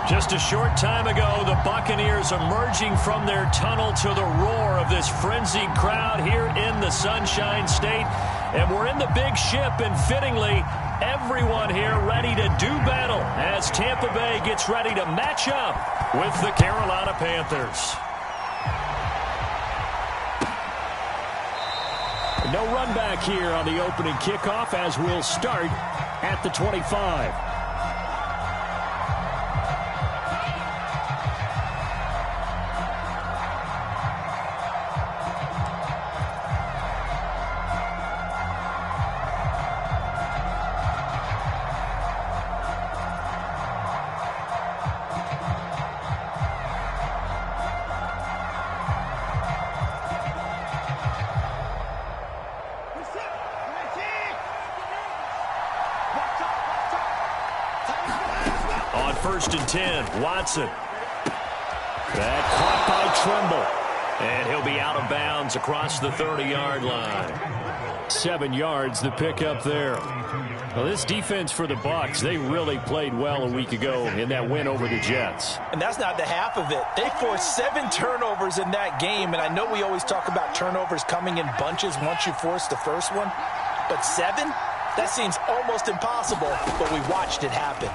Just a short time ago, the Buccaneers emerging from their tunnel to the roar of this frenzied crowd here in the Sunshine State. And we're in the big ship, and fittingly, everyone here ready to do battle as Tampa Bay gets ready to match up with the Carolina Panthers. No run back here on the opening kickoff as we'll start at the 25. On 1st and 10, Watson. That caught by Tremble. And he'll be out of bounds across the 30-yard line. 7 yards the pickup there. Well, this defense for the Bucs, they really played well a week ago in that win over the Jets. And that's not the half of it. They forced 7 turnovers in that game, and I know we always talk about turnovers coming in bunches once you force the first one. But 7? That seems almost impossible, but we watched it happen.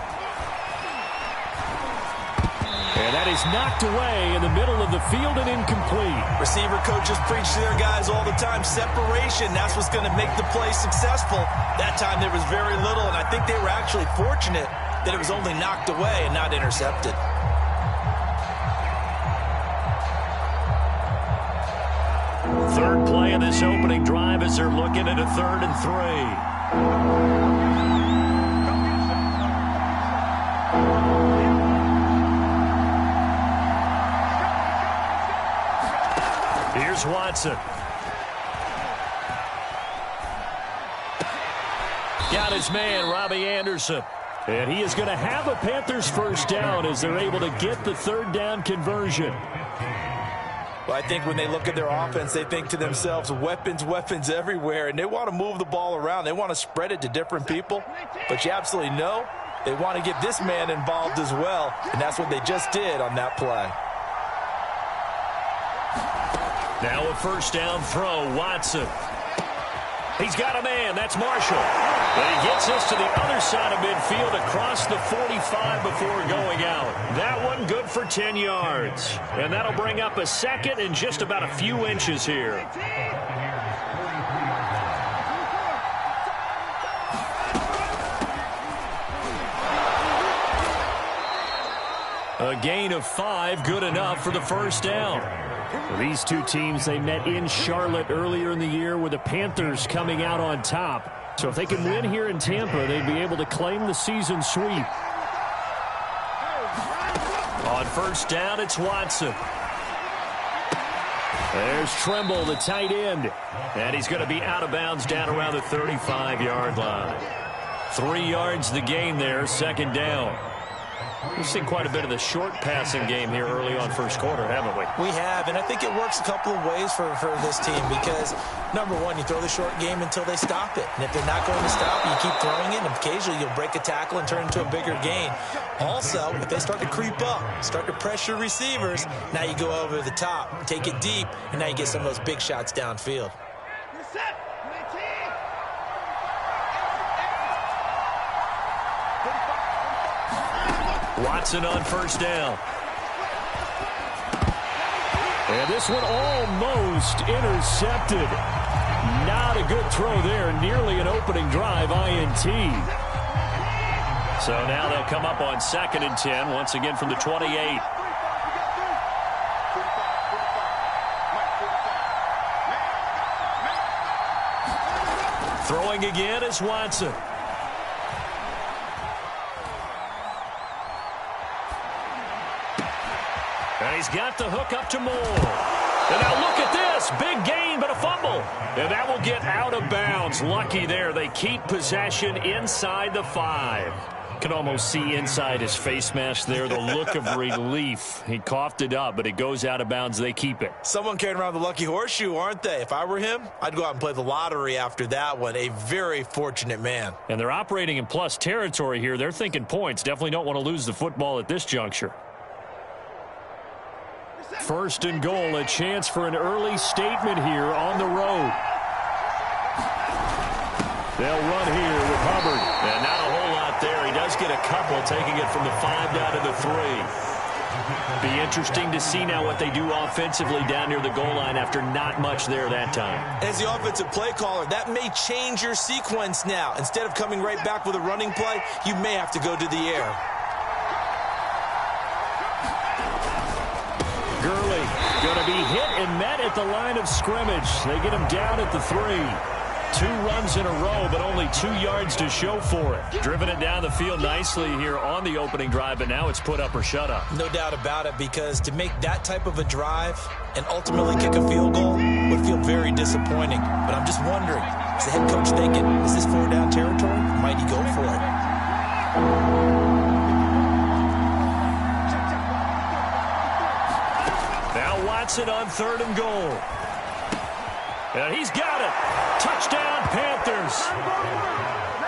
And that is knocked away in the middle of the field and incomplete. Receiver coaches preach to their guys all the time. Separation, that's what's going to make the play successful. That time there was very little, and I think they were actually fortunate that it was only knocked away and not intercepted. Third play of this opening drive as they're looking at a 3rd and 3. Here's Watson. Got his man, Robbie Anderson. And he is going to have a Panthers first down as they're able to get the 3rd down conversion. Well, I think when they look at their offense, they think to themselves, weapons, weapons everywhere, and they want to move the ball around. They want to spread it to different people. But you absolutely know they want to get this man involved as well, and that's what they just did on that play. Now a first down throw, Watson. He's got a man, that's Marshall. But he gets us to the other side of midfield across the 45 before going out. That one good for 10 yards. And that'll bring up a 2nd and just about a few inches here. A gain of 5, good enough for the first down. Well, these two teams, they met in Charlotte earlier in the year with the Panthers coming out on top. So if they can win here in Tampa, they'd be able to claim the season sweep. On first down, it's Watson. There's Tremble, the tight end. And he's going to be out of bounds down around the 35-yard line. 3 yards the gain there, 2nd down. We've seen quite a bit of the short passing game here early on first quarter, haven't we? We have, and I think it works a couple of ways for this team because, number one, you throw the short game until they stop it. And if they're not going to stop, you keep throwing it, and occasionally you'll break a tackle and turn into a bigger gain. Also, if they start to creep up, start to pressure receivers, now you go over the top, take it deep, and now you get some of those big shots downfield. Watson on first down. And this one almost intercepted. Not a good throw there. Nearly an opening drive INT. So now they'll come up on 2nd and 10 once again from the 28. Throwing again is Watson. And he's got the hook up to Moore. And now look at this. Big gain, but a fumble. And that will get out of bounds. Lucky there. They keep possession inside the 5. Can almost see inside his face mask there the look of relief. He coughed it up, but it goes out of bounds. They keep it. Someone carrying around the lucky horseshoe, aren't they? If I were him, I'd go out and play the lottery after that one. A very fortunate man. And they're operating in plus territory here. They're thinking points. Definitely don't want to lose the football at this juncture. First and goal, a chance for an early statement here on the road. They'll run here with Hubbard. And not a whole lot there. He does get a couple, taking it from the 5 down to the 3. Be interesting to see now what they do offensively down near the goal line after not much there that time. As the offensive play caller, that may change your sequence now. Instead of coming right back with a running play, you may have to go to the air. Gurley going to be hit and met at the line of scrimmage. They get him down at the 3. 2 runs in a row, but only 2 yards to show for it. Driven it down the field nicely here on the opening drive, but now it's put up or shut up. No doubt about it, because to make that type of a drive and ultimately kick a field goal would feel very disappointing. But I'm just wondering, is the head coach thinking, is this 4 down territory? Might he go for it? Now Watson on 3rd and goal. And he's got it. Touchdown, Panthers.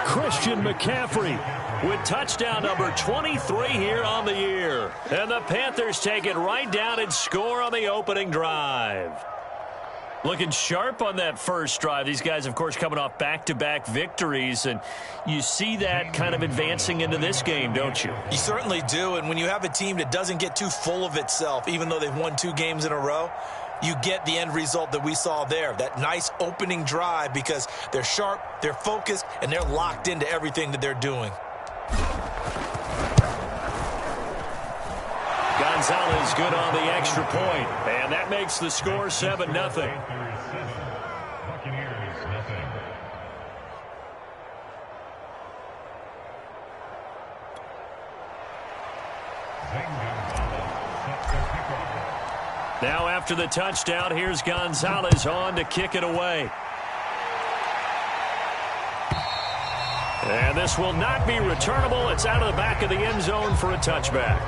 Christian McCaffrey with touchdown number 23 here on the year. And the Panthers take it right down and score on the opening drive. Looking sharp on that first drive. These guys, of course, coming off back-to-back victories, and you see that kind of advancing into this game, don't you? You certainly do, and when you have a team that doesn't get too full of itself, even though they've won 2 games in a row, you get the end result that we saw there, that nice opening drive, because they're sharp, they're focused, and they're locked into everything that they're doing. Gonzalez good on the extra point, and that makes the score 7-0. Now after the touchdown, here's Gonzalez on to kick it away. And this will not be returnable. It's out of the back of the end zone for a touchback.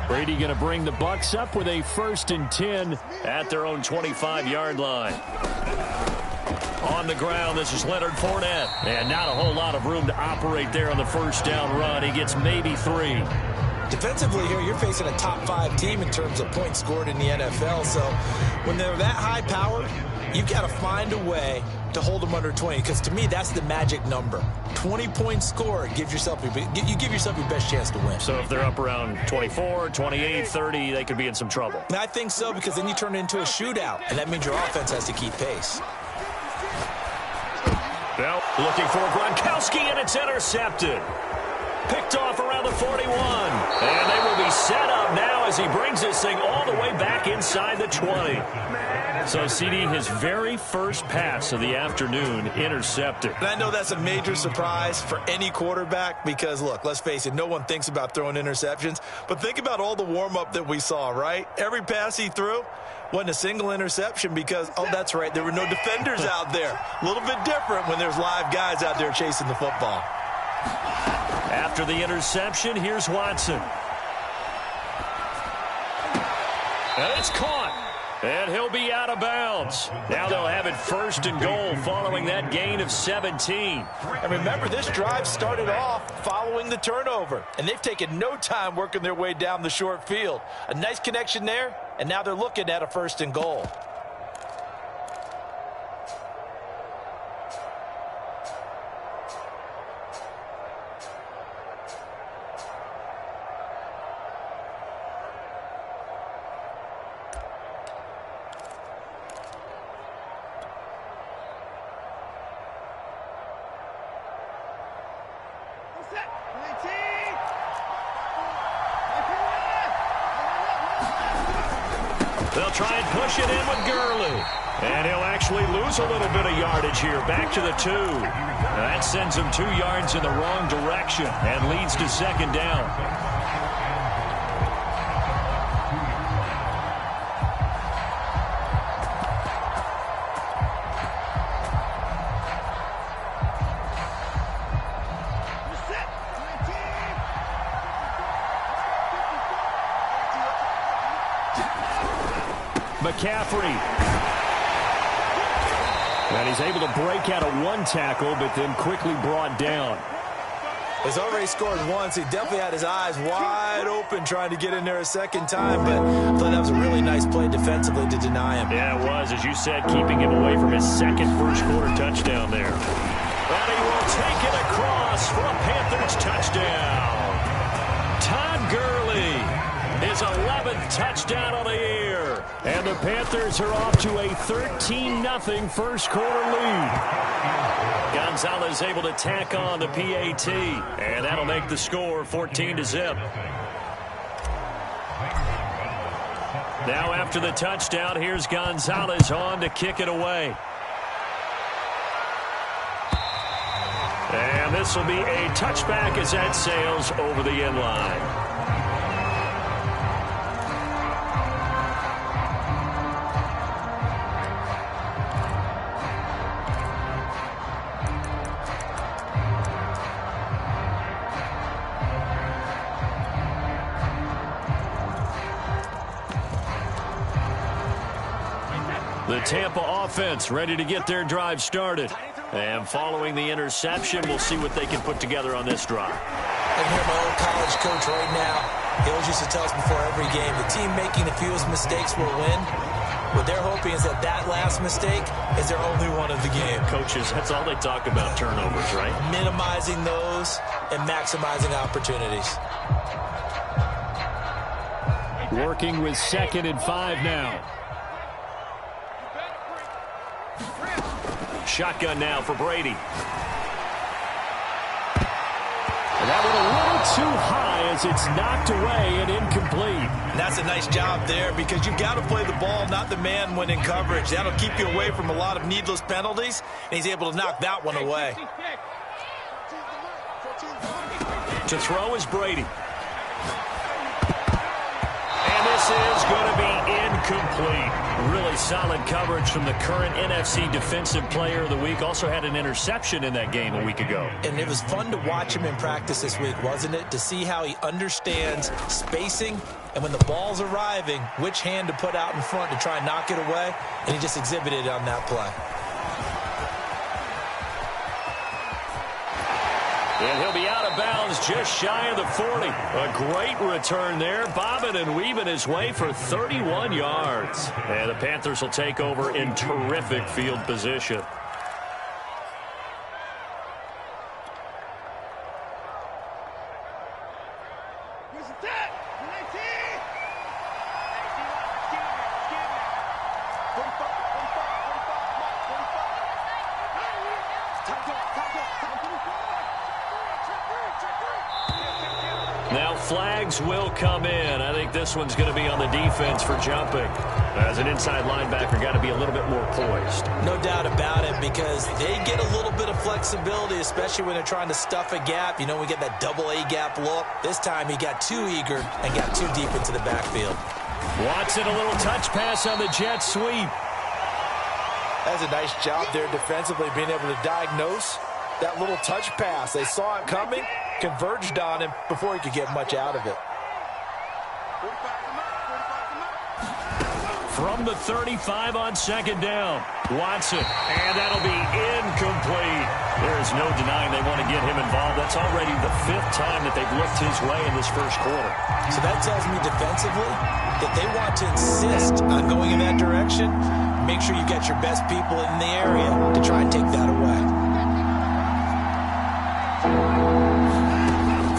Brady going to bring the Bucs up with a 1st and 10 at their own 25-yard line. On the ground, this is Leonard Fournette. And not a whole lot of room to operate there on the first down run. He gets maybe 3. Defensively here, you're facing a top 5 team in terms of points scored in the NFL. So when they're that high-powered, you've got to find a way to hold them under 20, because to me, that's the magic number. 20 points scored, you give yourself your best chance to win. So if they're up around 24, 28, 30, they could be in some trouble. And I think so, because then you turn it into a shootout, and that means your offense has to keep pace. Well, looking for Gronkowski, and it's intercepted. Picked off around the 41. And they will be set up now as he brings this thing all the way back inside the 20. So, CD, his very first pass of the afternoon intercepted. And I know that's a major surprise for any quarterback because, look, let's face it, no one thinks about throwing interceptions. But think about all the warm-up that we saw, right? Every pass he threw wasn't a single interception because, oh, that's right, there were no defenders out there. A little bit different when there's live guys out there chasing the football. After the interception, here's Watson. And it's caught. And he'll be out of bounds. Now they'll have it 1st and goal following that gain of 17. And remember, this drive started off following the turnover. And they've taken no time working their way down the short field. A nice connection there, and now they're looking at a 1st and goal. They'll try and push it in with Gurley. And he'll actually lose a little bit of yardage here. Back to the 2. That sends him 2 yards in the wrong direction and leads to second down. McCaffrey. And he's able to break out of 1 tackle, but then quickly brought down. He's already scored once. He definitely had his eyes wide open trying to get in there a second time, but I thought that was a really nice play defensively to deny him. Yeah, it was, as you said, keeping him away from his second first-quarter touchdown there. And he will take it across for a Panthers touchdown. Todd Gurley, his 11th touchdown of the year. And the Panthers are off to a 13-0 first-quarter lead. Gonzalez able to tack on the PAT, and that'll make the score 14-0. Now after the touchdown, here's Gonzalez on to kick it away. And this will be a touchback as that sails over the end line. The Tampa offense ready to get their drive started. And following the interception, we'll see what they can put together on this drive. I can hear my old college coach right now. He always used to tell us before every game, the team making the fewest mistakes will win. What they're hoping is that that last mistake is their only one of the game. Coaches, that's all they talk about, turnovers, right? Minimizing those and maximizing opportunities. Working with 2nd and 5 now. Shotgun now for Brady. And that went a little too high as it's knocked away and incomplete. And that's a nice job there because you've got to play the ball, not the man when in coverage. That'll keep you away from a lot of needless penalties, and he's able to knock that one away. To throw is Brady. And this is going to be incomplete. Really solid coverage from the current NFC Defensive Player of the Week. Also had an interception in that game a week ago. And it was fun to watch him in practice this week, wasn't it? To see how he understands spacing and when the ball's arriving, which hand to put out in front to try and knock it away. And he just exhibited it on that play. And he'll be out of bounds just shy of the 40. A great return there, bobbing and weaving his way for 31 yards. And the Panthers will take over in terrific field position. Now flags will come in. I think this one's going to be on the defense for jumping. As an inside linebacker, got to be a little bit more poised. No doubt about it, because they get a little bit of flexibility, especially when they're trying to stuff a gap. You know, we get that double A gap look. This time he got too eager and got too deep into the backfield. Watson, a little touch pass on the jet sweep. That's a nice job there defensively, being able to diagnose that little touch pass. They saw it coming, converged on him before he could get much out of it. From the 35 on second down, Watson, and that'll be incomplete. There is no denying they want to get him involved. That's already the 5th time that they've looked his way in this first quarter. So that tells me defensively that they want to insist on going in that direction. Make sure you get your best people in the area to try and take that away.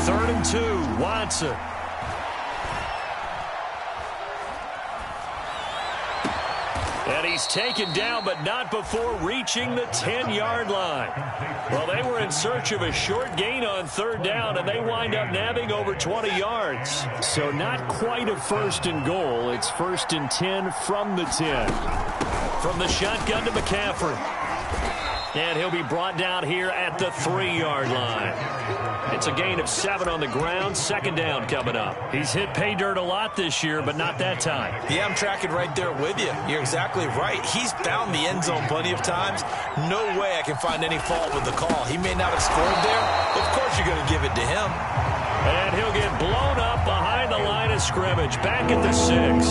3rd and 2, Watson. And he's taken down, but not before reaching the 10-yard line. Well, they were in search of a short gain on third down, and they wind up nabbing over 20 yards. So not quite a first and goal. It's 1st and 10 from the 10. From the shotgun to McCaffrey. And he'll be brought down here at the 3-yard line. It's a gain of 7 on the ground. 2nd down coming up. He's hit pay dirt a lot this year, but not that time. Yeah, I'm tracking right there with you. You're exactly right. He's found the end zone plenty of times. No way I can find any fault with the call. He may not have scored there. Of course you're going to give it to him. And he'll get blown up behind the line of scrimmage. Back at the 6.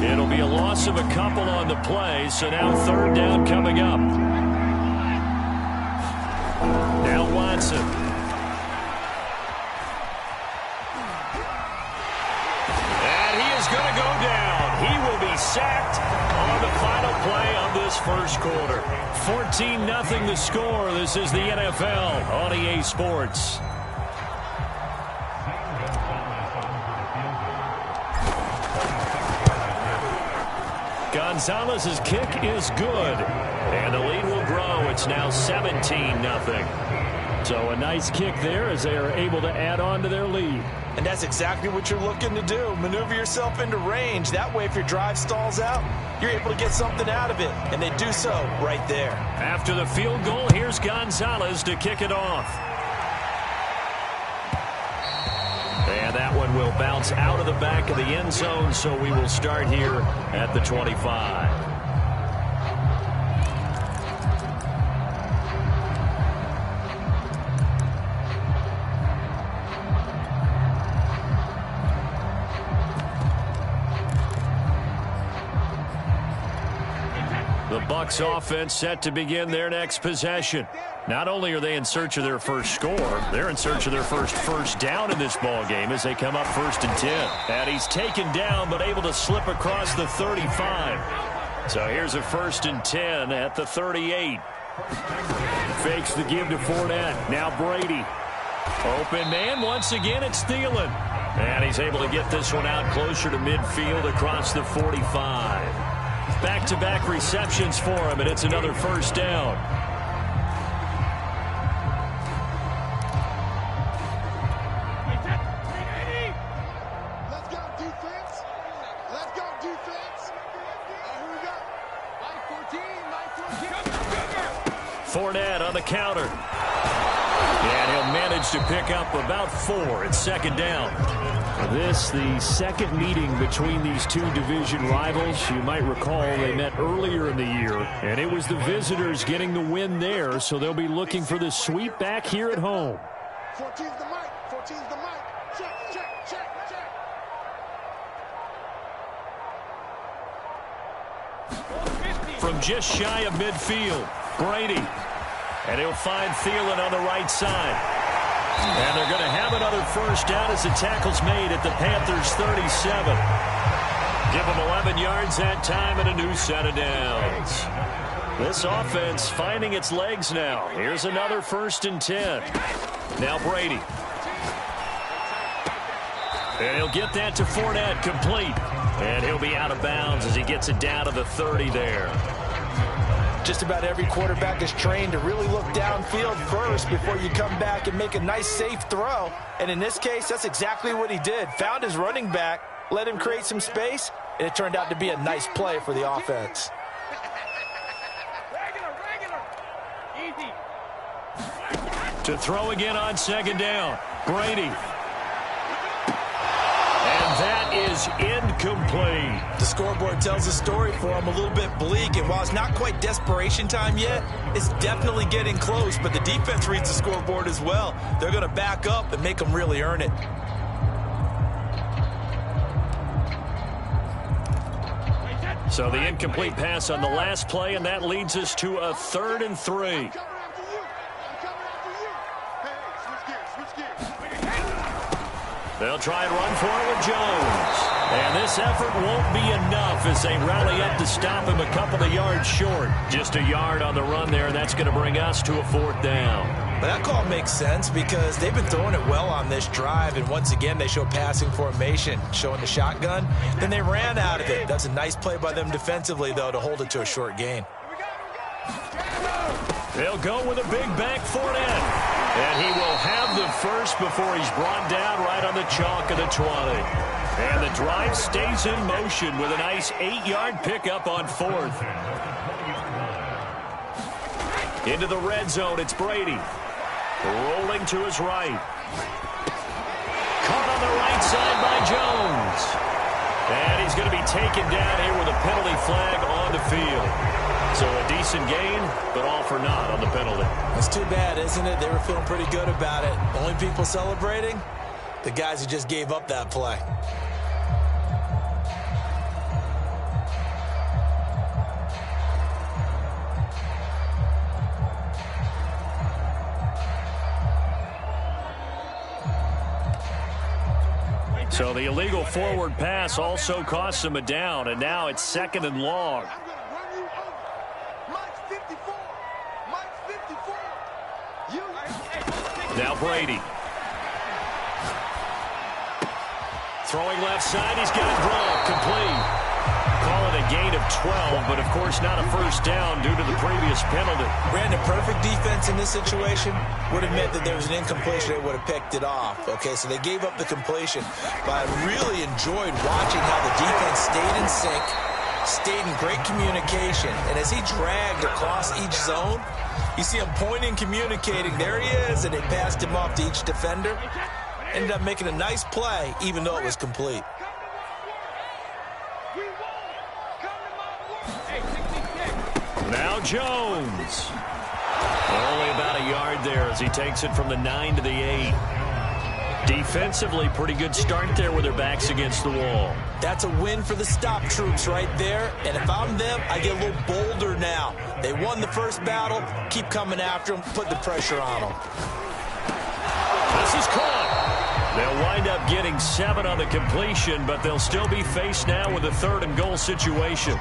It'll be a loss of a couple on the play, so now 3rd down coming up. Now Watson. And he is going to go down. He will be sacked on the final play of this first quarter. 14-0 the score. This is the NFL on EA Sports. Gonzalez's kick is good. And the lead will grow. It's now 17-0. So a nice kick there as they are able to add on to their lead. And that's exactly what you're looking to do. Maneuver yourself into range. That way, if your drive stalls out, you're able to get something out of it. And they do so right there. After the field goal, here's Gonzalez to kick it off. And that one will bounce out of the back of the end zone, so we will start here at the 25. The Bucs offense set to begin their next possession. Not only are they in search of their first score, they're in search of their first down in this ball game as they come up 1st and 10. And he's taken down but able to slip across the 35. So here's a 1st and 10 at the 38. Fakes the give to Fournette. Now Brady. Open man once again. It's Thielen. And he's able to get this one out closer to midfield across the 45. Back-to-back receptions for him, and it's another 1st down. Let's go, defense. Let's go, defense. Here we go. My 14. Fournette on the counter. And he'll manage to pick up about 4. It's 2nd down. This, the second meeting between these two division rivals. You might recall they met earlier in the year, and it was the visitors getting the win there, so they'll be looking for the sweep back here at home. 14's the mic. 14's the mic. Check, check, check, check. From just shy of midfield, Brady. And he'll find Thielen on the right side. And they're going to have another 1st down as the tackle's made at the Panthers' 37. Give them 11 yards that time and a new set of downs. This offense finding its legs now. Here's another 1st and 10. Now Brady. And he'll get that to Fournette, complete. And he'll be out of bounds as he gets it down to the 30 there. Just about every quarterback is trained to really look downfield first before you come back and make a nice, safe throw. And in this case, that's exactly what he did. Found his running back, let him create some space, and it turned out to be a nice play for the offense. Easy. To throw again on 2nd down, Brady. And that is incomplete. The scoreboard tells a story for him, a little bit bleak, and while it's not quite desperation time yet, it's definitely getting close, but the defense reads the scoreboard as well. They're going to back up and make them really earn it. So the incomplete pass on the last play, and that leads us to a 3rd and 3. They'll try and run for it with Jones. And this effort won't be enough as they rally up to stop him a couple of yards short. Just a yard on the run there, and that's going to bring us to a 4th down. But that call makes sense because they've been throwing it well on this drive, and once again, they show passing formation, showing the shotgun. Then they ran out of it. That's a nice play by them defensively, though, to hold it to a short gain. They'll go with a big bank for it in. And he will have the first before he's brought down right on the chalk of the 20. And the drive stays in motion with a nice 8-yard pickup on 4th. Into the red zone, it's Brady. Rolling to his right. Caught on the right side by Jones. And he's going to be taken down here with a penalty flag on the field. So a decent gain, but all for naught on the penalty. That's too bad, isn't it? They were feeling pretty good about it. Only people celebrating? The guys who just gave up that play. So the illegal forward pass also costs him a down, and now it's 2nd and long. Now Brady. Throwing left side, he's got it blocked, complete. Call it a gain of 12, but of course not a first down due to the previous penalty. Brandon, perfect defense in this situation would have meant that there was an incompletion. They would have picked it off. Okay, so they gave up the completion. But I really enjoyed watching how the defense stayed in sync, stayed in great communication. And as he dragged across each zone, you see him pointing, communicating. There he is, and they passed him off to each defender. Ended up making a nice play, even though it was complete. Now Jones. Only about a yard there as he takes it from the 9 to the 8. Defensively, pretty good start there with their backs against the wall. That's a win for the stop troops right there. And if I'm them, I get a little bolder now. They won the first battle. Keep coming after them. Put the pressure on them. This is caught. They'll wind up getting 7 on the completion, but they'll still be faced now with a 3rd and goal situation.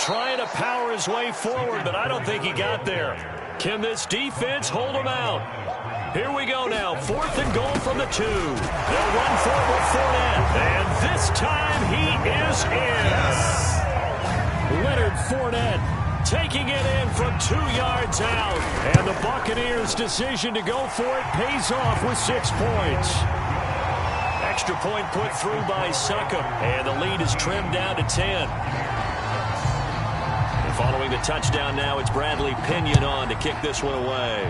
Trying to power his way forward, but I don't think he got there. Can this defense hold him out? Here we go now. 4th and goal from the 2. They'll run forward with Fournette. And this time he is in. Yes. Leonard Fournette taking it in from 2 yards out. And the Buccaneers' decision to go for it pays off with 6 points. Extra point put through by Succop. And the lead is trimmed down to 10. Following the touchdown now, it's Bradley Pinion on to kick this one away.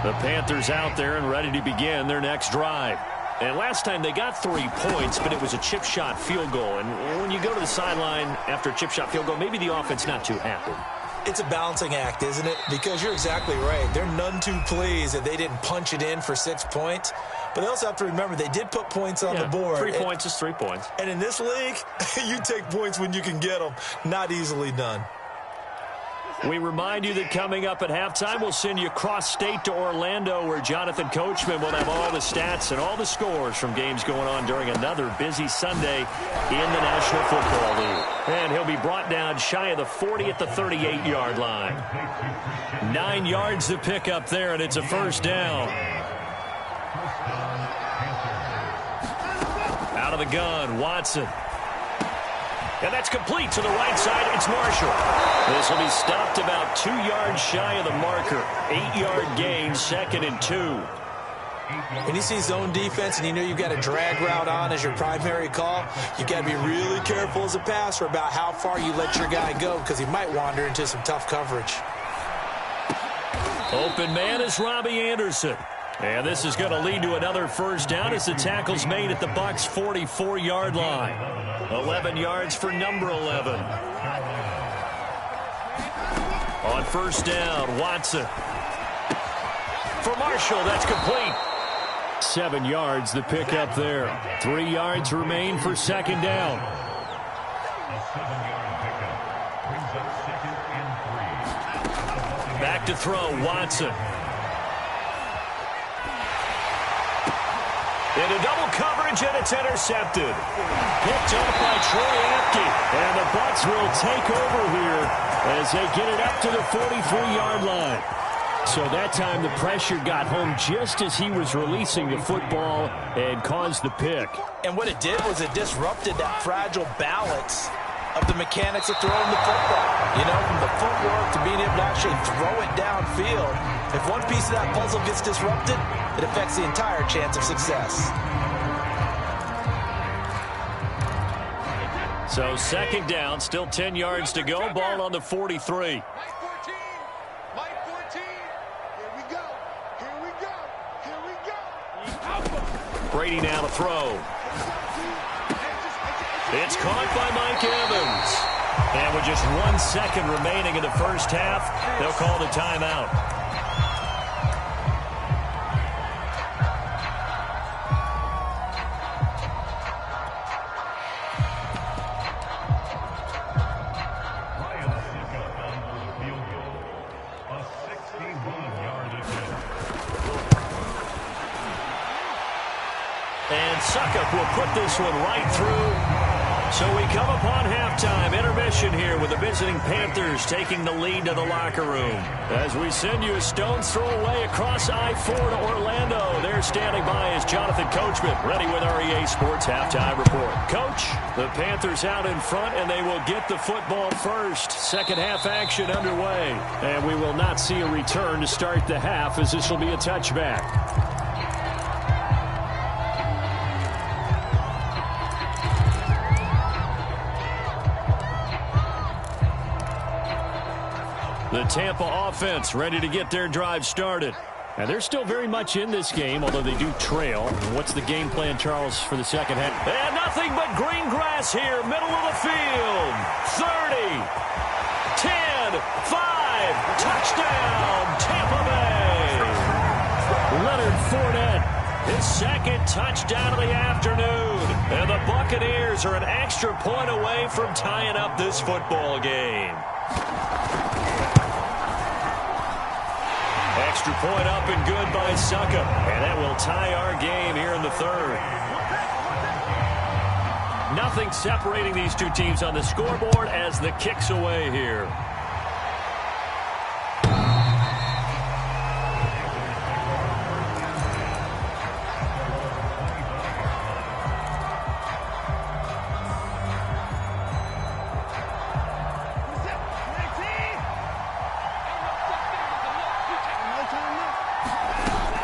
The Panthers out there and ready to begin their next drive. And last time they got 3 points, but it was a chip shot field goal. And when you go to the sideline after a chip shot field goal, maybe the offense not too happy. It's a balancing act, isn't it? Because you're exactly right. They're none too pleased that they didn't punch it in for 6 points. But they also have to remember they did put points on the board. 3 points is 3 points. And in this league, you take points when you can get them. Not easily done. We remind you that coming up at halftime, we'll send you cross-state to Orlando, where Jonathan Coachman will have all the stats and all the scores from games going on during another busy Sunday in the National Football League. And he'll be brought down shy of the 40 at the 38-yard line. 9 yards to pick up there, and it's a first down. Out of the gun, Watson. And that's complete to the right side. It's Marshall. This will be stopped about 2 yards shy of the marker. 8-yard gain, 2nd and 2. When you see zone defense and you know you've got a drag route on as your primary call, you've got to be really careful as a passer about how far you let your guy go because he might wander into some tough coverage. Open man is Robbie Anderson. And this is going to lead to another first down as the tackle's made at the Bucs' 44-yard line. 11 yards for number 11. On first down, Watson. For Marshall, that's complete. 7 yards, the pickup there. 3 yards remain for second down. Back to throw, Watson. Into double coverage, and it's intercepted. Picked up by Troy Apke. And the Bucs will take over here as they get it up to the 43-yard line. So that time the pressure got home just as he was releasing the football and caused the pick. And what it did was it disrupted that fragile balance of the mechanics of throwing the football. You know, from the footwork to being able to actually throw it downfield. If one piece of that puzzle gets disrupted, it affects the entire chance of success. So second down, still 10 yards to go. Ball on the 43. Brady now to throw. It's caught by Mike Evans. And with just 1 second remaining in the first half, they'll call the timeout. And Suckup will put this one right through. So we come upon halftime intermission here with the visiting Panthers taking the lead to the locker room. As we send you a stone's throw away across I-4 to Orlando. There standing by is Jonathan Coachman, ready with REA Sports Halftime Report. Coach, the Panthers out in front, and they will get the football first. Second half action underway. And we will not see a return to start the half, as this will be a touchback. The Tampa offense ready to get their drive started. And they're still very much in this game, although they do trail. What's the game plan, Charles, for the second half? And nothing but green grass here, middle of the field. 30, 10, 5, touchdown, Tampa Bay. Leonard Fournette, his second touchdown of the afternoon. And the Buccaneers are an extra point away from tying up this football game. Extra point up and good by Suckup. And that will tie our game here in the third. Nothing separating these two teams on the scoreboard as the kick's away here.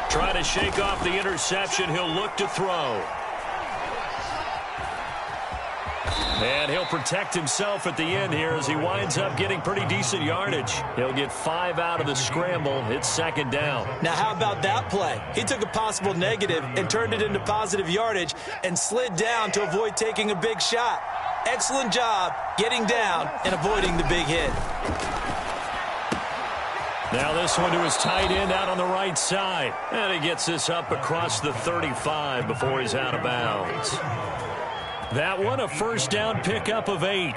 Trying to shake off the interception. He'll look to throw. And he'll protect himself at the end here as he winds up getting pretty decent yardage. He'll get 5 out of the scramble. It's second down. Now, how about that play? He took a possible negative and turned it into positive yardage and slid down to avoid taking a big shot. Excellent job getting down and avoiding the big hit. Now this one to his tight end out on the right side. And he gets this up across the 35 before he's out of bounds. That one a first down pickup of 8.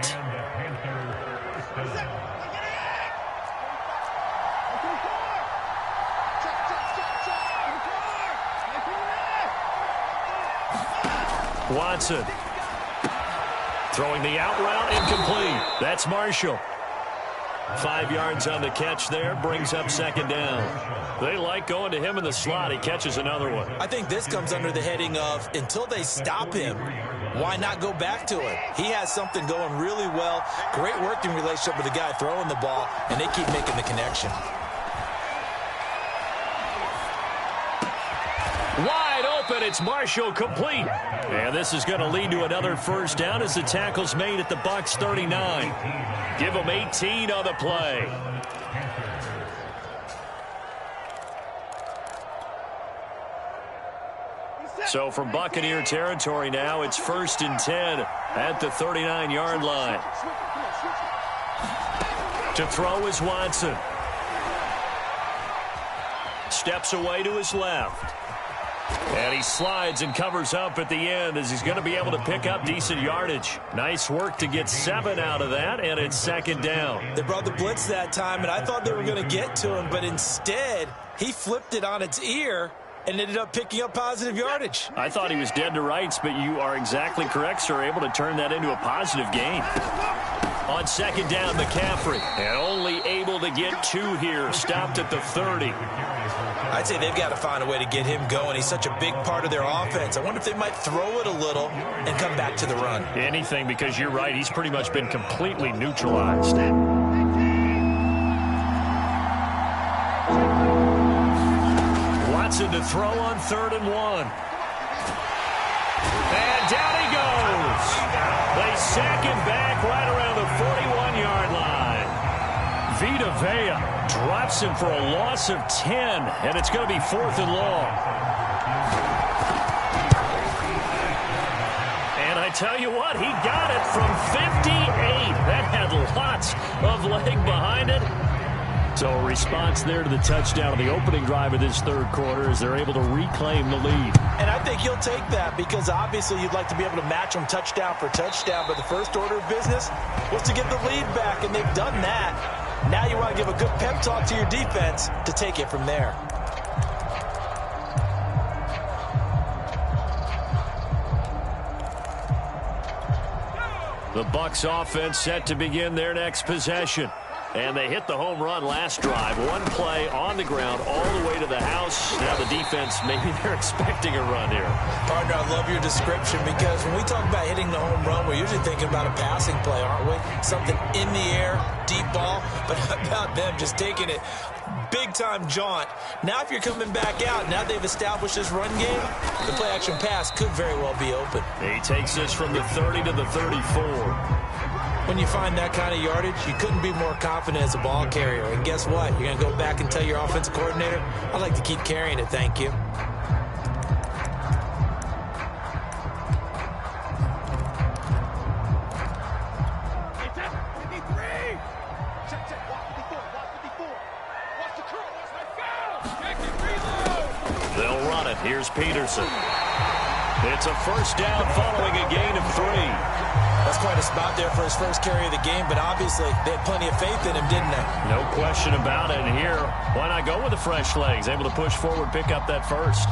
Watson throwing the out route, incomplete. That's Marshall. 5 yards on the catch there, brings up second down. They like going to him in the slot. He catches another one. I think this comes under the heading of until they stop him, why not go back to it? He has something going really well. Great working relationship with the guy throwing the ball, and they keep making the connection. Wide open, it's Marshall, complete. And this is going to lead to another first down as the tackle's made at the Bucs 39. Give them 18 on the play. So from Buccaneer territory now, it's 1st and 10 at the 39-yard line. To throw is Watson. Steps away to his left. And he slides and covers up at the end as he's going to be able to pick up decent yardage. Nice work to get 7 out of that, and it's second down. They brought the blitz that time, and I thought they were going to get to him, but instead he flipped it on its ear and ended up picking up positive yardage. I thought he was dead to rights, but you are exactly correct, sir. Able to turn that into a positive gain. On second down, McCaffrey. And only able to get 2 here. Stopped at the 30. I'd say they've got to find a way to get him going. He's such a big part of their offense. I wonder if they might throw it a little and come back to the run. Anything, because you're right. He's pretty much been completely neutralized. Watson to throw on 3rd and 1. And down he goes. They sack him back right around the 41-yard line. Vita Vea drops him for a loss of 10, and it's going to be 4th and long. And I tell you what, he got it from 58. That had lots of leg behind it. So a response there to the touchdown of the opening drive of this 3rd quarter as they're able to reclaim the lead. And I think he'll take that because obviously you'd like to be able to match them touchdown for touchdown, but the first order of business was to get the lead back, and they've done that. Now you want to give a good pep talk to your defense to take it from there. The Bucs offense set to begin their next possession. And they hit the home run last drive. 1 play on the ground all the way to the house. Now the defense, maybe they're expecting a run here. Partner, I love your description because when we talk about hitting the home run, we're usually thinking about a passing play, aren't we? Something in the air, deep ball. But how about them just taking it big-time jaunt? Now if you're coming back out, now they've established this run game, the play-action pass could very well be open. He takes this from the 30 to the 34. When you find that kind of yardage, you couldn't be more confident as a ball carrier. And guess what? You're going to go back and tell your offensive coordinator, I'd like to keep carrying it, thank you. They'll run it. Here's Peterson. It's a first down following a gain of 3. That's quite a spot there for his first carry of the game, but obviously they had plenty of faith in him, didn't they? No question about it. And here, why not go with the fresh legs? Able to push forward, pick up that first.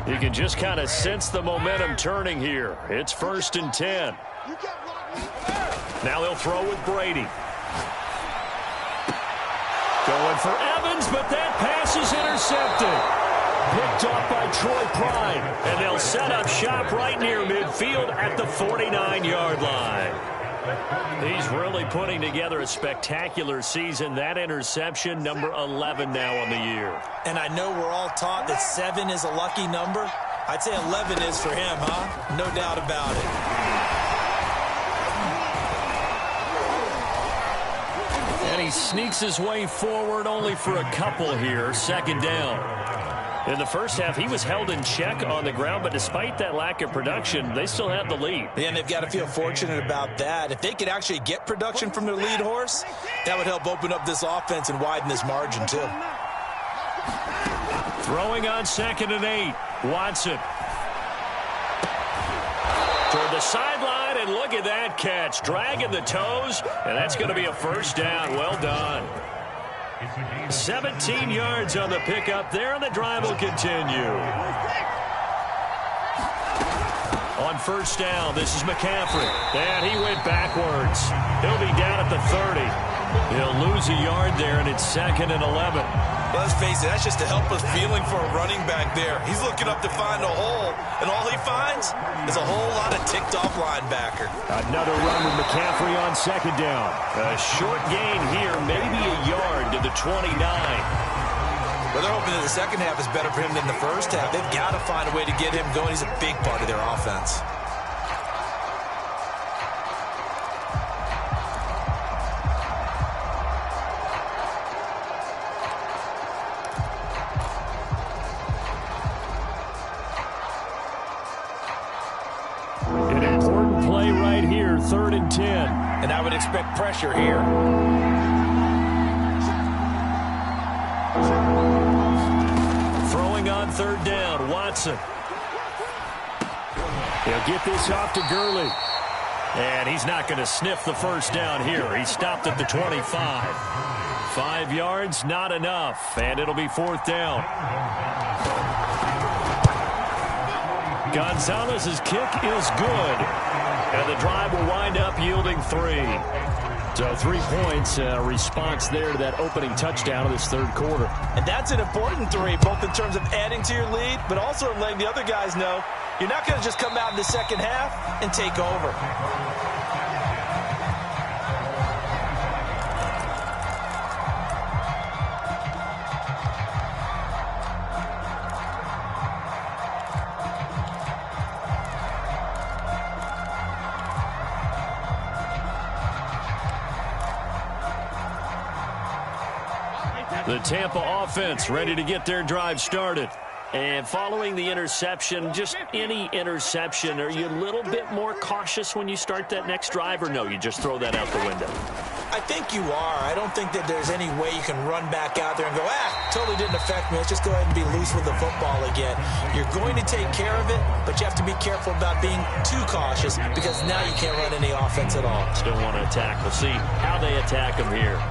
You can just kind of sense the momentum turning here. It's 1st and 10. Now they'll throw with Brady. Going for Evans, but that pass is intercepted. Picked off by Troy Pride. And they'll set up shop right near midfield at the 49-yard line. He's really putting together a spectacular season. That interception, number 11 now on the year. And I know we're all taught that 7 is a lucky number. I'd say 11 is for him, huh? No doubt about it. And he sneaks his way forward only for a couple here. 2nd down. In the first half, he was held in check on the ground, but despite that lack of production, they still had the lead. Yeah, and they've got to feel fortunate about that. If they could actually get production from their lead horse, that would help open up this offense and widen this margin, too. Throwing on 2nd and 8. Watson. Toward the sideline, and look at that catch. Dragging the toes, and that's going to be a first down. Well done. 17 yards on the pickup there, and the drive will continue. On first down, this is McCaffrey. And he went backwards. He'll be down at the 30. He'll lose a yard there, and it's 2nd and 11. Let's face it, that's just a helpless feeling for a running back there. He's looking up to find a hole, and all he finds is a whole lot of ticked-off linebacker. Another run with McCaffrey on 2nd down. A short gain here, maybe a yard to the 29. Well, they're hoping that the second half is better for him than the first half. They've got to find a way to get him going. He's a big part of their offense. here, 3rd and 10. And I would expect pressure here. Throwing on 3rd down, Watson. He'll get this off to Gurley. And he's not going to sniff the first down here. He stopped at the 25. 5 yards, not enough. And it'll be 4th down. Gonzalez's kick is good. And the drive will wind up yielding 3. So 3 points, response there to that opening touchdown of this 3rd quarter. And that's an important 3, both in terms of adding to your lead, but also in letting the other guys know you're not going to just come out in the second half and take over. The Tampa offense ready to get their drive started. And following the interception, just any interception, are you a little bit more cautious when you start that next drive, or no, you just throw that out the window? I think you are. I don't think that there's any way you can run back out there and go, totally didn't affect me. Let's just go ahead and be loose with the football again. You're going to take care of it, but you have to be careful about being too cautious because now you can't run any offense at all. Still want to attack. We'll see how they attack them here.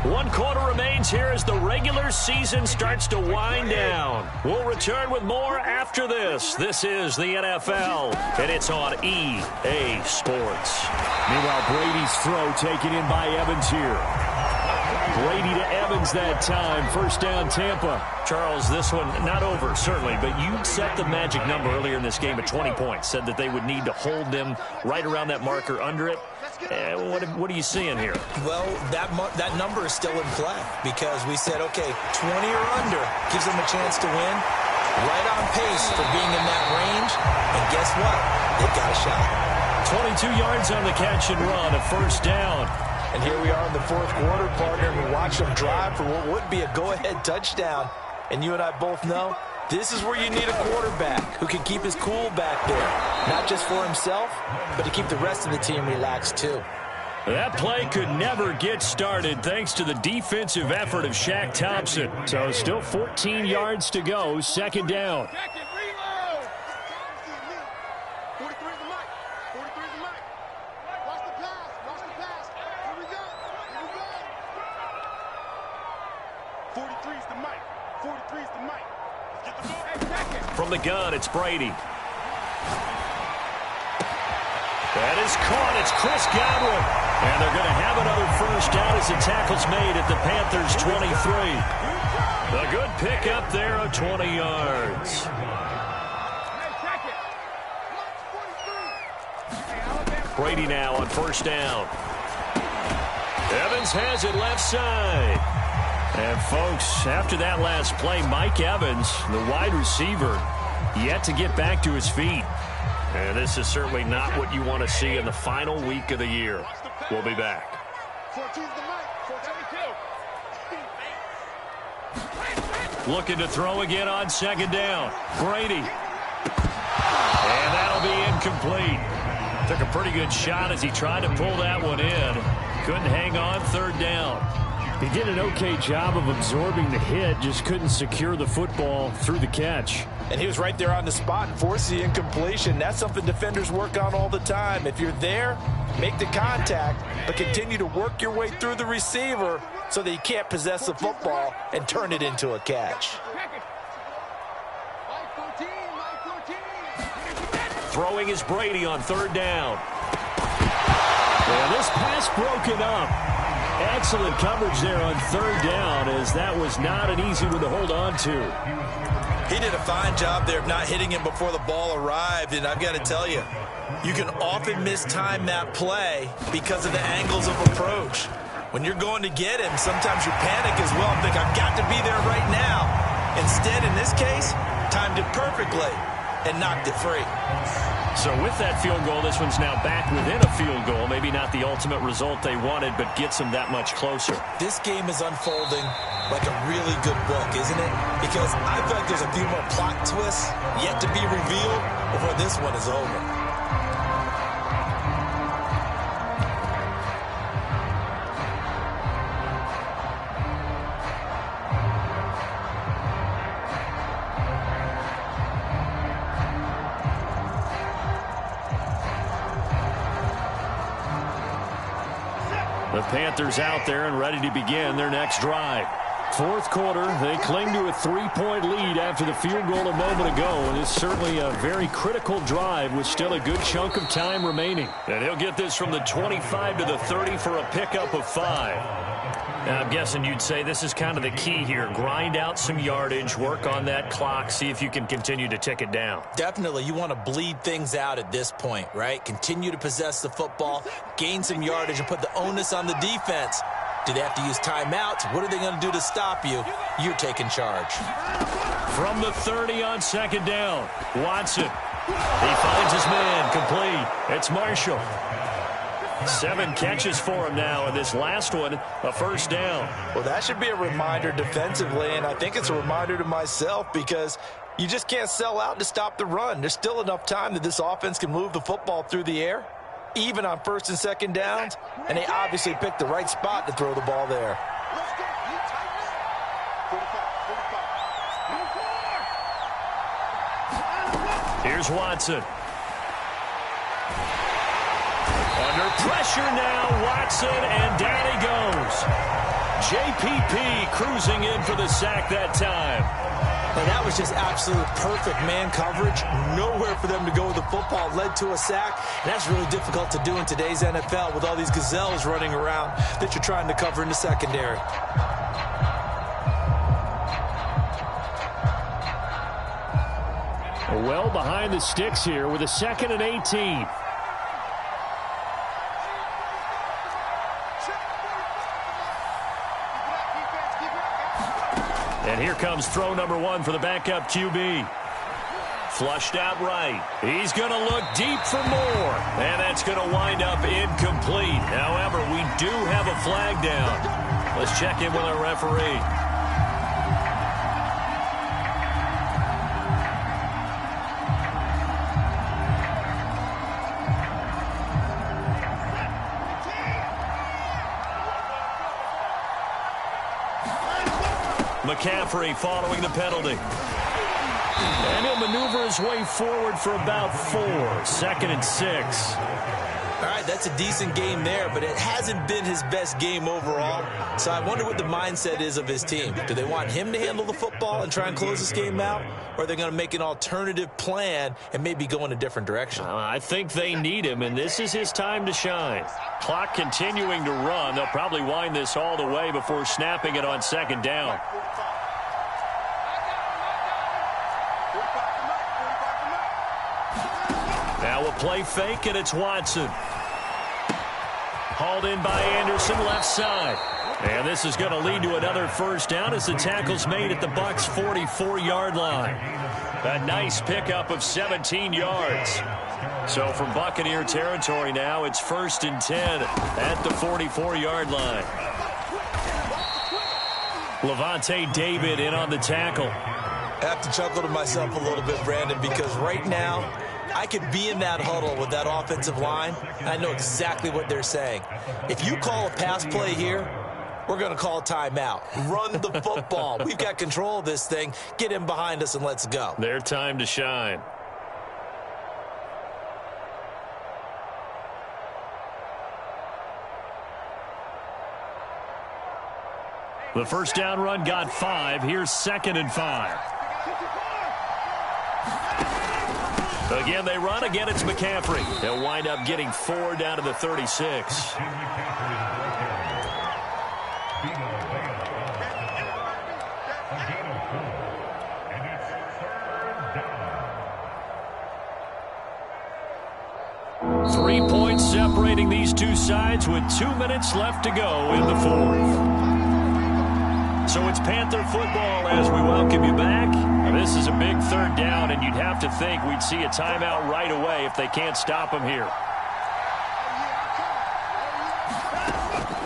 1 quarter remains here as the regular season starts to wind down. We'll return with more after this. This is the NFL, and it's on EA Sports. Meanwhile, Brady's throw taken in by Evans here. Brady to Evans that time. 1st down, Tampa. Charles, this one not over, certainly, but you set the magic number earlier in this game at 20 points. Said that they would need to hold them right around that marker under it. What are you seeing here? Well, that number is still in play because we said, okay, 20 or under gives them a chance to win. Right on pace for being in that range. And guess what? They've got a shot. 22 yards on the catch and run, a 1st down. And here we are in the 4th quarter, partner, and we watch them drive for what would be a go-ahead touchdown. And you and I both know this is where you need a quarterback who can keep his cool back there. Not just for himself, but to keep the rest of the team relaxed too. That play could never get started thanks to the defensive effort of Shaq Thompson. So still 14 yards to go, 2nd down. From the gun, it's Brady. That is caught. It's Chris Godwin. And they're going to have another 1st down as the tackle's made at the Panthers' 23. A good pickup there of 20 yards. Brady now on 1st down. Evans has it left side. And, folks, after that last play, Mike Evans, the wide receiver, yet to get back to his feet. And this is certainly not what you want to see in the final week of the year. We'll be back. Looking to throw again on 2nd down. Brady. And that'll be incomplete. Took a pretty good shot as he tried to pull that one in. Couldn't hang on 3rd down. He did an okay job of absorbing the hit, just couldn't secure the football through the catch. And he was right there on the spot and forced the incompletion. That's something defenders work on all the time. If you're there, make the contact, but continue to work your way through the receiver so that you can't possess the football and turn it into a catch. Throwing is Brady on 3rd down. And this pass broken up. Excellent coverage there on 3rd down, as that was not an easy one to hold on to. He did a fine job there of not hitting him before the ball arrived, and I've got to tell you, you can often mistime that play because of the angles of approach. When you're going to get him, sometimes you panic as well and think, I've got to be there right now. Instead, in this case, timed it perfectly and knocked it free. So with that field goal, this one's now back within a field goal. Maybe not the ultimate result they wanted, but gets them that much closer. This game is unfolding like a really good book, isn't it? Because I feel like there's a few more plot twists yet to be revealed before this one is over. The Panthers out there and ready to begin their next drive. Fourth quarter, they cling to a 3-point lead after the field goal a moment ago, and it's certainly a very critical drive with still a good chunk of time remaining. And he'll get this from the 25 to the 30 for a pickup of 5. Now, I'm guessing you'd say this is kind of the key here. Grind out some yardage, work on that clock, see if you can continue to tick it down. Definitely. You want to bleed things out at this point, right? Continue to possess the football, gain some yardage, and put the onus on the defense. Do they have to use timeouts? What are they going to do to stop you? You're taking charge. From the 30 on second down, Watson. He finds his man, complete. It's Marshall. 7 catches for him now, and this last one, a first down. Well, that should be a reminder defensively, and I think it's a reminder to myself because you just can't sell out to stop the run. There's still enough time that this offense can move the football through the air, even on first and second downs, and they obviously picked the right spot to throw the ball there. Here's Watson. Under pressure now, Watson, and down he goes. JPP cruising in for the sack that time. And that was just absolute perfect man coverage. Nowhere for them to go with the football. Led to a sack. And that's really difficult to do in today's NFL with all these gazelles running around that you're trying to cover in the secondary. Well behind the sticks here with a 2nd and 18. And here comes throw number 1 for the backup QB. Flushed out right. He's going to look deep for more. And that's going to wind up incomplete. However, we do have a flag down. Let's check in with our referee. McCaffrey following the penalty. And he'll maneuver his way forward for about 4. 2nd and 6. All right, that's a decent game there, but it hasn't been his best game overall. So I wonder what the mindset is of his team. Do they want him to handle the football and try and close this game out? Or are they going to make an alternative plan and maybe go in a different direction? I think they need him, and this is his time to shine. Clock continuing to run. They'll probably wind this all the way before snapping it on second down. Now a play fake, and it's Watson. Hauled in by Anderson, left side. And this is going to lead to another first down as the tackle's made at the Bucs' 44-yard line. A nice pickup of 17 yards. So from Buccaneer territory now, it's 1st and 10 at the 44-yard line. Levante David in on the tackle. I have to chuckle to myself a little bit, Brandon, because right now I could be in that huddle with that offensive line, and I know exactly what they're saying. If you call a pass play here, we're going to call a timeout. Run the football. We've got control of this thing. Get him behind us and let's go. Their time to shine. The first down run got 5. Here's 2nd and 5. Again, they run. Again, it's McCaffrey. They'll wind up getting 4 down to the 36. Three points separating these two sides with 2 minutes left to go in the 4th. So it's Panther football as we welcome you back. This is a big 3rd down, and you'd have to think we'd see a timeout right away if they can't stop him here.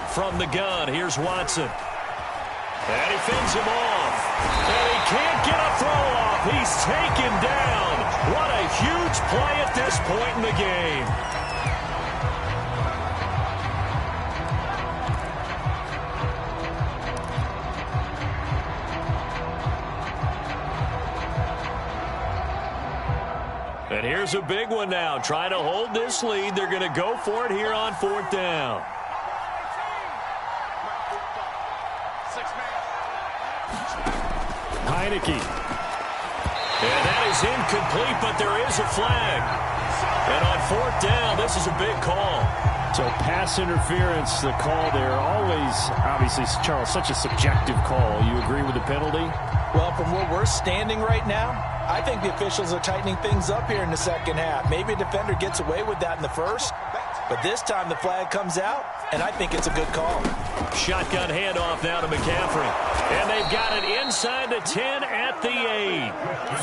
From the gun, here's Watson. And he fends him off. And he can't get a throw off. He's taken down. What a huge play at this point in the game. And here's a big one now. Trying to hold this lead. They're going to go for it here on 4th down. Heineke. And that is incomplete, but there is a flag. And on 4th down, this is a big call. So pass interference, the call there, always, obviously, Charles, such a subjective call. You agree with the penalty? Well, from where we're standing right now, I think the officials are tightening things up here in the second half. Maybe a defender gets away with that in the first, but this time the flag comes out, and I think it's a good call. Shotgun handoff now to McCaffrey. And they've got it inside the 10 at the 8.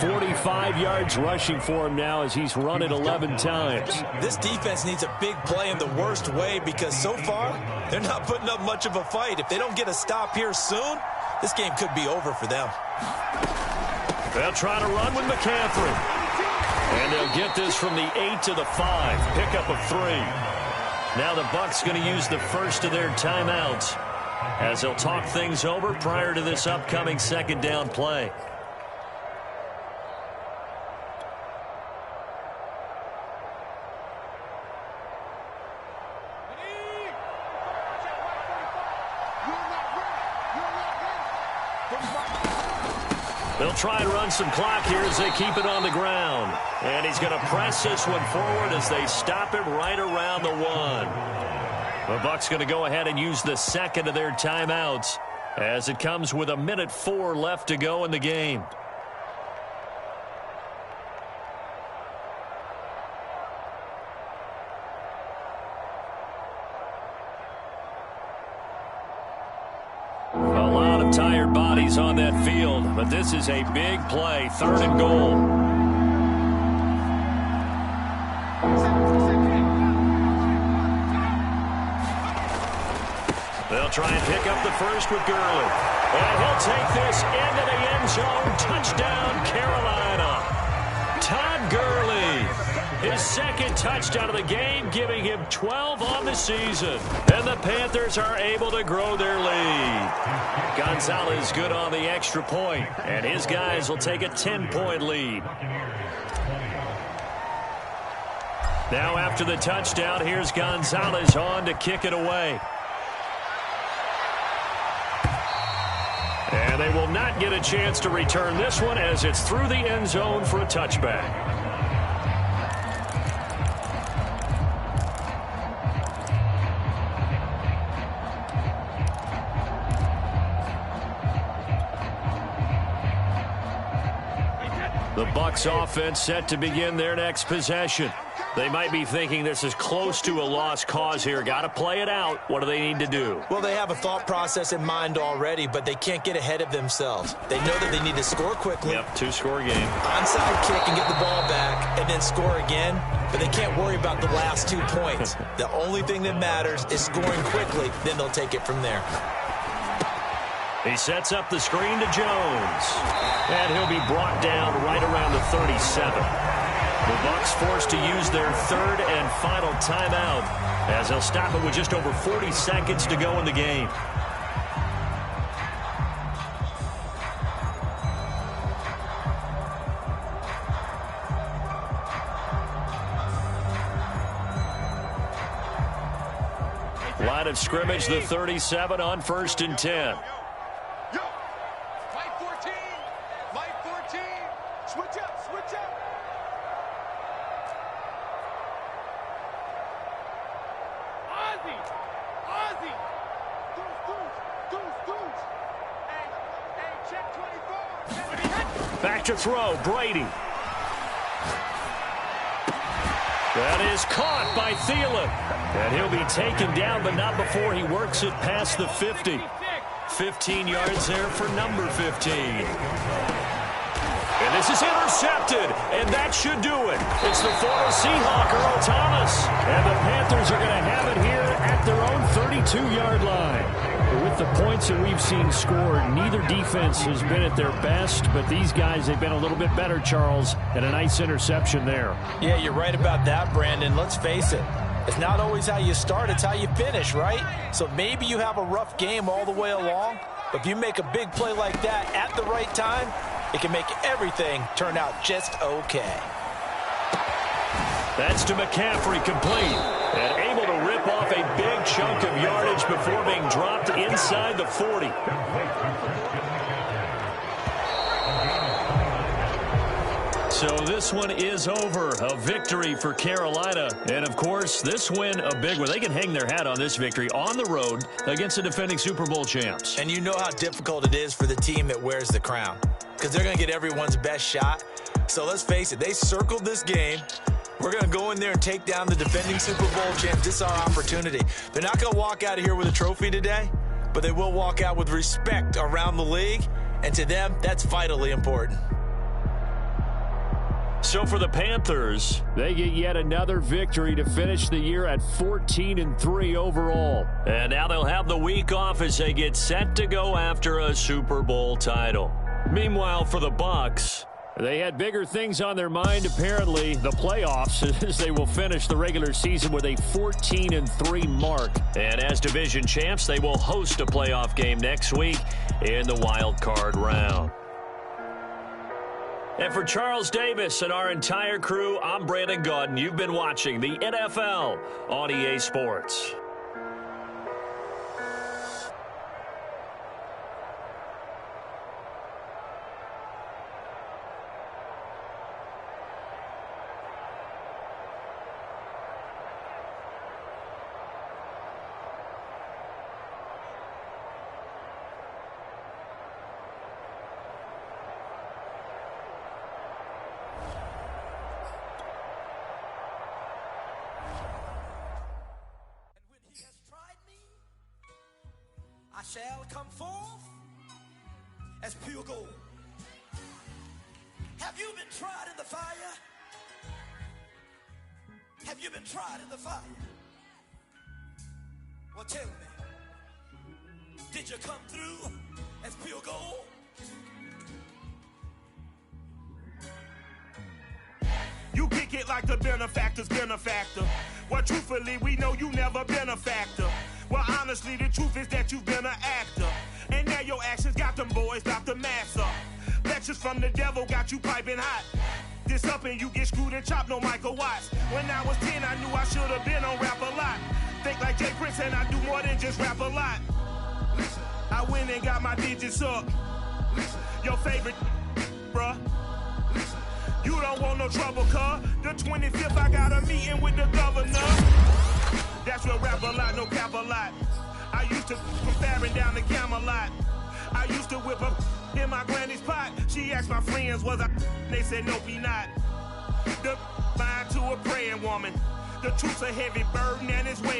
45 yards rushing for him now as he's run it 11 times. This defense needs a big play in the worst way because so far they're not putting up much of a fight. If they don't get a stop here soon, this game could be over for them. They'll try to run with McCaffrey. And they'll get this from the 8 to the 5. Pickup of 3. Now the Bucs going to use the first of their timeouts as they'll talk things over prior to this upcoming second down play. They'll try and run some clock here as they keep it on the ground. And he's going to press this one forward as they stop him right around the 1. The Bucs going to go ahead and use the second of their timeouts as it comes with 1:04 left to go in the game. Tired bodies on that field, but this is a big play. 3rd and goal. They'll try and pick up the first with Gurley. And he'll take this into the end zone. Touchdown, Carolina. Todd Gurley. His second touchdown of the game, giving him 12 on the season. And the Panthers are able to grow their lead. Gonzalez good on the extra point, and his guys will take a 10-point lead. Now after the touchdown, here's Gonzalez on to kick it away. And they will not get a chance to return this one as it's through the end zone for a touchback. The Bucs offense set to begin their next possession. They might be thinking this is close to a lost cause here. Got to play it out. What do they need to do? Well, they have a thought process in mind already, but they can't get ahead of themselves. They know that they need to score quickly. Yep, 2-score game. Onside kick and get the ball back and then score again, but they can't worry about the last 2 points. The only thing that matters is scoring quickly, then they'll take it from there. He sets up the screen to Jones. And he'll be brought down right around the 37. The Bucs forced to use their 3rd and final timeout as they'll stop it with just over 40 seconds to go in the game. Line of scrimmage, the 37 on 1st and 10. Back to throw, Brady. That is caught by Thielen. And he'll be taken down, but not before he works it past the 50. 15 yards there for number 15. And this is intercepted, and that should do it. It's the former Seahawk, Earl Thomas. And the Panthers are going to have it here at their own 32-yard line. With the points that we've seen scored, neither defense has been at their best, but these guys, they've been a little bit better, Charles, and a nice interception there. Yeah, you're right about that, Brandon. Let's face it. It's not always how you start, it's how you finish, right? So maybe you have a rough game all the way along, but if you make a big play like that at the right time, it can make everything turn out just okay. That's to McCaffrey, complete. And able to rip off a big chunk of yardage before being dropped inside the 40. So this one is over. A victory for Carolina. And, of course, this win a big one. They can hang their hat on this victory on the road against the defending Super Bowl champs. And you know how difficult it is for the team that wears the crown, because they're going to get everyone's best shot. So let's face it, they circled this game. We're going to go in there and take down the defending Super Bowl champs. This is our opportunity. They're not going to walk out of here with a trophy today, but they will walk out with respect around the league. And to them, that's vitally important. So for the Panthers, they get yet another victory to finish the year at 14-3 overall. And now they'll have the week off as they get set to go after a Super Bowl title. Meanwhile, for the Bucs, they had bigger things on their mind, apparently, the playoffs, as they will finish the regular season with a 14-3 mark. And as division champs, they will host a playoff game next week in the wild card round. And for Charles Davis and our entire crew, I'm Brandon Gaudin. You've been watching the NFL on EA Sports. I shall come forth as pure gold. Have you been tried in the fire? Have you been tried in the fire? Well, tell me, did you come through as pure gold? You kick it like the benefactor's benefactor. Well, truthfully, we know you never been a factor. Well, honestly, the truth is that you've been an actor. And now your actions got them boys about to mass up. Lectures from the devil got you piping hot. This up and you get screwed and chopped, no Michael Watts. When I was 10, I knew I should have been on rap a lot. Think like Jay Prince and I do more than just rap a lot. Listen, I went and got my digits up. Listen, your favorite, bruh. Listen, you don't want no trouble, cuz. The 25th, I got a meeting with the governor. That's real rap a lot, no cap a lot. I used to from Farron down to Camelot. I used to whip up in my granny's pot. She asked my friends, was I? They said, nope, he not. The fine to a praying woman. The truth's a heavy burden and it's weighing.